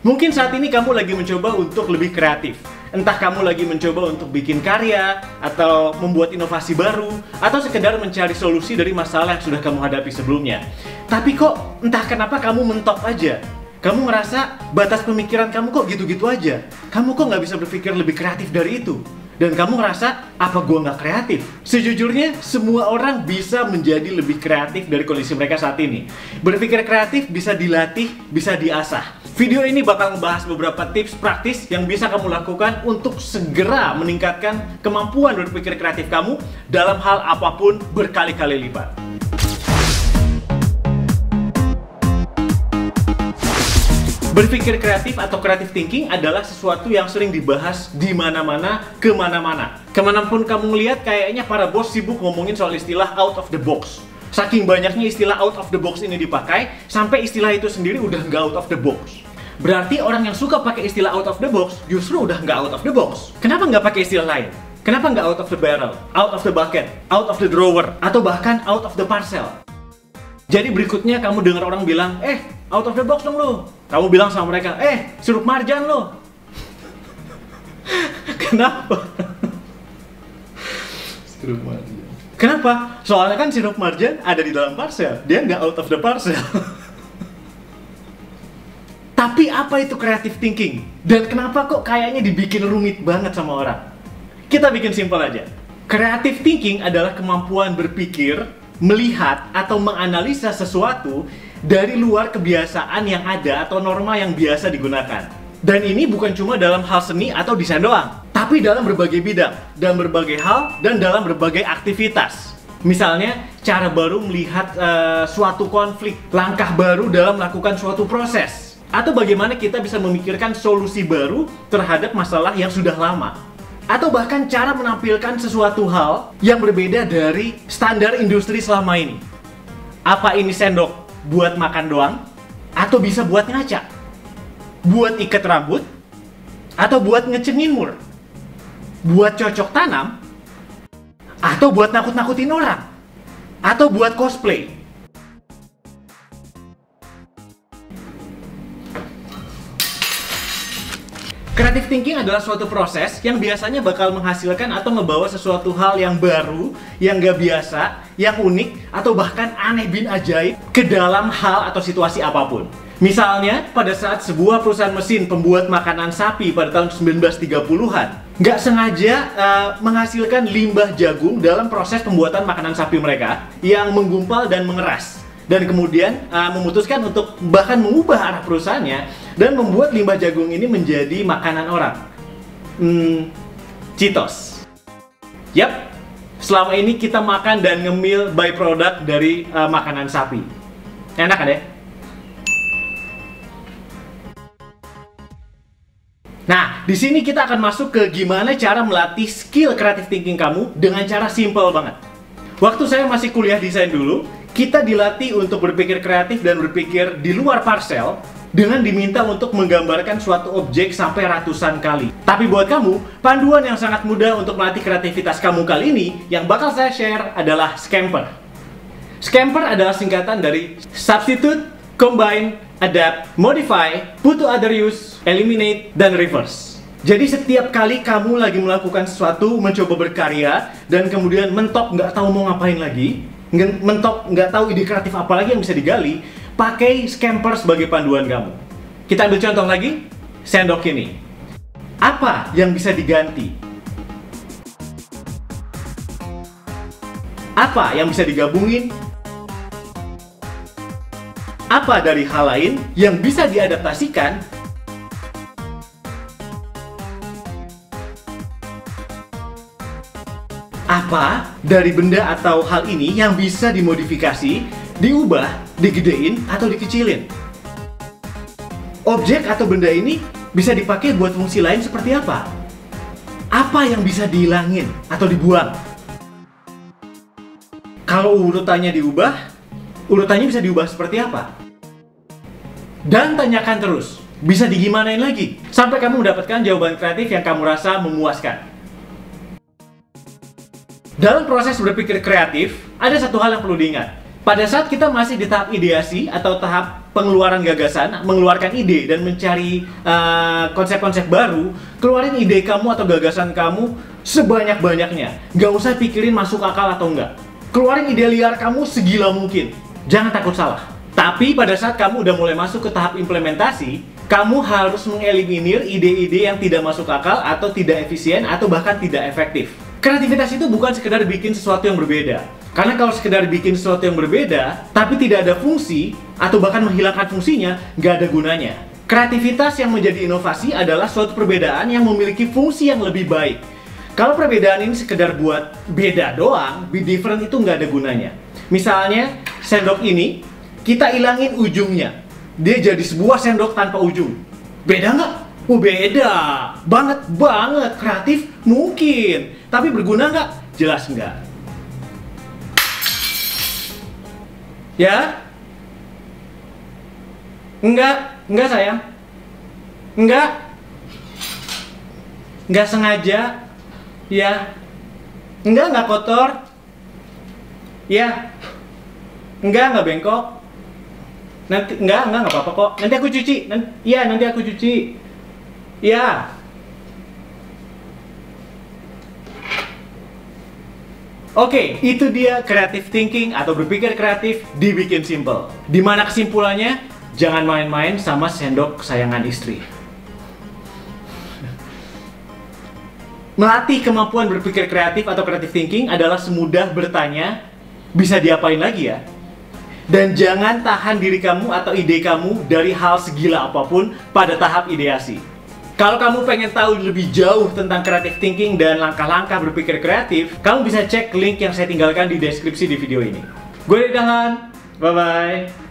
Mungkin saat ini kamu lagi mencoba untuk lebih kreatif. Entah kamu lagi mencoba untuk bikin karya, atau membuat inovasi baru, atau sekedar mencari solusi dari masalah yang sudah kamu hadapi sebelumnya. Tapi kok entah kenapa kamu mentok aja. Kamu ngerasa batas pemikiran kamu kok gitu-gitu aja. Kamu kok nggak bisa berpikir lebih kreatif dari itu. Dan kamu ngerasa, apa gua nggak kreatif? Sejujurnya, semua orang bisa menjadi lebih kreatif dari kondisi mereka saat ini. Berpikir kreatif bisa dilatih, bisa diasah. Video ini bakal membahas beberapa tips praktis yang bisa kamu lakukan untuk segera meningkatkan kemampuan berpikir kreatif kamu dalam hal apapun berkali-kali lipat. Berpikir kreatif atau creative thinking adalah sesuatu yang sering dibahas di mana-mana, kemana-mana. Kemanapun kamu ngeliat, kayaknya para bos sibuk ngomongin soal istilah out of the box. Saking banyaknya istilah out of the box ini dipakai, sampai istilah itu sendiri udah nggak out of the box. Berarti orang yang suka pakai istilah out of the box, justru udah nggak out of the box. Kenapa nggak pakai istilah lain? Kenapa nggak out of the barrel, out of the bucket, out of the drawer, atau bahkan out of the parcel? Jadi berikutnya kamu dengar orang bilang, out of the box dong lo. Kamu bilang sama mereka, sirup marjan lo. Kenapa? Sirup marjan. Kenapa? Soalnya kan sirup marjan ada di dalam parcel. Dia nggak out of the parcel. Tapi apa itu creative thinking? Dan kenapa kok kayaknya dibikin rumit banget sama orang? Kita bikin simpel aja. Creative thinking adalah kemampuan berpikir, melihat, atau menganalisa sesuatu dari luar kebiasaan yang ada atau norma yang biasa digunakan. Dan ini bukan cuma dalam hal seni atau desain doang, tapi dalam berbagai bidang, dalam berbagai hal, dan dalam berbagai aktivitas. Misalnya, cara baru melihat suatu konflik, langkah baru dalam melakukan suatu proses, atau bagaimana kita bisa memikirkan solusi baru terhadap masalah yang sudah lama. Atau bahkan cara menampilkan sesuatu hal yang berbeda dari standar industri selama ini. Apa ini sendok buat makan doang? Atau bisa buat ngaca? Buat ikat rambut? Atau buat ngecengin mur? Buat cocok tanam? Atau buat nakut-nakutin orang? Atau buat cosplay? Creative thinking adalah suatu proses yang biasanya bakal menghasilkan atau ngebawa sesuatu hal yang baru, yang gak biasa, yang unik, atau bahkan aneh bin ajaib ke dalam hal atau situasi apapun. Misalnya, pada saat sebuah perusahaan mesin pembuat makanan sapi pada tahun 1930-an nggak sengaja menghasilkan limbah jagung dalam proses pembuatan makanan sapi mereka yang menggumpal dan mengeras. Dan kemudian memutuskan untuk bahkan mengubah arah perusahaannya dan membuat limbah jagung ini menjadi makanan orang. Cheetos. Yap, selama ini kita makan dan ngemil byproduct dari makanan sapi. Enak kan ya? Nah, di sini kita akan masuk ke gimana cara melatih skill creative thinking kamu dengan cara simple banget. Waktu saya masih kuliah desain dulu, kita dilatih untuk berpikir kreatif dan berpikir di luar parcel dengan diminta untuk menggambarkan suatu objek sampai ratusan kali. Tapi buat kamu, panduan yang sangat mudah untuk melatih kreativitas kamu kali ini yang bakal saya share adalah Scamper. Scamper adalah singkatan dari Substitute, Combine, Adapt, Modify, Put to Other Use, Eliminate, dan Reverse. Jadi setiap kali kamu lagi melakukan sesuatu, mencoba berkarya, dan kemudian mentok nggak tahu mau ngapain lagi, mentok nggak tahu ide kreatif apa lagi yang bisa digali, pakai Scamper sebagai panduan kamu. Kita ambil contoh lagi, sendok ini. Apa yang bisa diganti? Apa yang bisa digabungin? Apa dari hal lain yang bisa diadaptasikan? Apa dari benda atau hal ini yang bisa dimodifikasi, diubah, digedein, atau dikecilin? Objek atau benda ini bisa dipakai buat fungsi lain seperti apa? Apa yang bisa dihilangin atau dibuang? Kalau urutannya diubah, urutannya bisa diubah seperti apa? Dan tanyakan terus, bisa digimanain lagi? Sampai kamu mendapatkan jawaban kreatif yang kamu rasa memuaskan. Dalam proses berpikir kreatif, ada satu hal yang perlu diingat. Pada saat kita masih di tahap ideasi atau tahap pengeluaran gagasan, mengeluarkan ide dan mencari konsep-konsep baru, keluarin ide kamu atau gagasan kamu sebanyak-banyaknya. Gak usah pikirin masuk akal atau enggak. Keluarin ide liar kamu segila mungkin. Jangan takut salah. Tapi pada saat kamu udah mulai masuk ke tahap implementasi, kamu harus mengeliminir ide-ide yang tidak masuk akal atau tidak efisien atau bahkan tidak efektif. Kreativitas itu bukan sekedar bikin sesuatu yang berbeda. Karena kalau sekedar bikin sesuatu yang berbeda, tapi tidak ada fungsi, atau bahkan menghilangkan fungsinya, nggak ada gunanya. Kreativitas yang menjadi inovasi adalah suatu perbedaan yang memiliki fungsi yang lebih baik. Kalau perbedaan ini sekedar buat beda doang, be different itu nggak ada gunanya. Misalnya, sendok ini, kita ilangin ujungnya. Dia jadi sebuah sendok tanpa ujung. Beda nggak? Oh beda! Banget! Kreatif? Mungkin. Tapi berguna nggak? Jelas nggak. Ya? Enggak sayang. Enggak sengaja. Ya. Enggak kotor. Ya. Enggak bengkok. Enggak apa-apa kok. Nanti aku cuci. Nanti aku cuci. Ya. Oke, itu dia creative thinking atau berpikir kreatif dibikin simple. Dimana kesimpulannya? Jangan main-main sama sendok kesayangan istri. Melatih kemampuan berpikir kreatif atau creative thinking adalah semudah bertanya, bisa diapain lagi ya? Dan jangan tahan diri kamu atau ide kamu dari hal segila apapun pada tahap ideasi. Kalau kamu pengen tahu lebih jauh tentang creative thinking dan langkah-langkah berpikir kreatif, kamu bisa cek link yang saya tinggalkan di deskripsi di video ini. Gue Dahan, bye-bye.